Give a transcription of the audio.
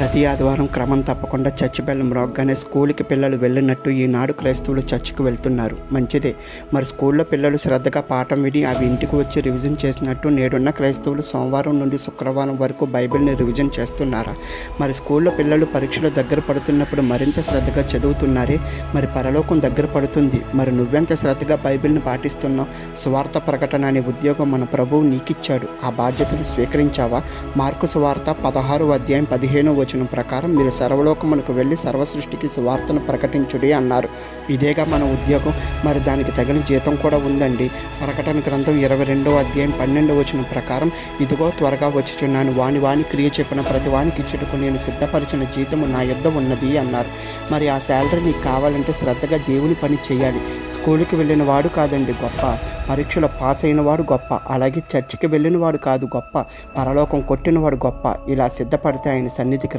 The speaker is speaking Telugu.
ప్రతి ఆదివారం క్రమం తప్పకుండా చర్చి బెల్ మ్రోగ్గానే స్కూల్కి పిల్లలు వెళ్ళినట్టు ఈనాడు క్రైస్తవులు చర్చికి వెళ్తున్నారు. మంచిదే. మరి స్కూల్లో పిల్లలు శ్రద్ధగా పాఠం విని అవి ఇంటికి వచ్చి రివిజన్ చేసినట్టు నేడున్న క్రైస్తవులు సోమవారం నుండి శుక్రవారం వరకు బైబిల్ని రివిజన్ చేస్తున్నారా? మరి స్కూల్లో పిల్లలు పరీక్షలు దగ్గర పడుతున్నప్పుడు మరింత శ్రద్ధగా చదువుతున్నారే? మరి పరలోకం దగ్గర పడుతుంది. మరి నువ్వెంత శ్రద్ధగా బైబిల్ని పాటిస్తున్నావు? సువార్త ప్రకటన అనే ఉద్యోగం మన ప్రభువు నీకిచ్చాడు. ఆ బాధ్యతను స్వీకరించావా? మార్కు సువార్త 16 వచనం ప్రకారం మీరు సర్వలోకమునకు వెళ్ళి సర్వసృష్టికి సువార్తను ప్రకటించుడి అన్నారు. ఇదేగా మన ఉద్యోగం. మరి దానికి తగిన జీతం కూడా ఉందండి. ప్రకటన గ్రంథం 22 వచనం ప్రకారం ఇదిగో త్వరగా వచ్చుచున్నాను, వాని క్రియ చెప్పిన ప్రతి వానికి ఇచ్చుటకు నేను సిద్ధపరిచిన జీతము నా యొద్ద ఉన్నది అన్నారు. మరి ఆ శాలరీ నీకు కావాలంటే శ్రద్ధగా దేవుని పని చేయాలి. స్కూల్కి వెళ్ళిన వాడు కాదండి గొప్ప, పరీక్షలో పాస్ అయిన వాడు గొప్ప, అలాగే చర్చికి వెళ్ళిన వాడు కాదు గొప్ప, పరలోకం కొట్టినవాడు గొప్ప. ఇలా సిద్ధపడితే ఆయన సన్నిధికి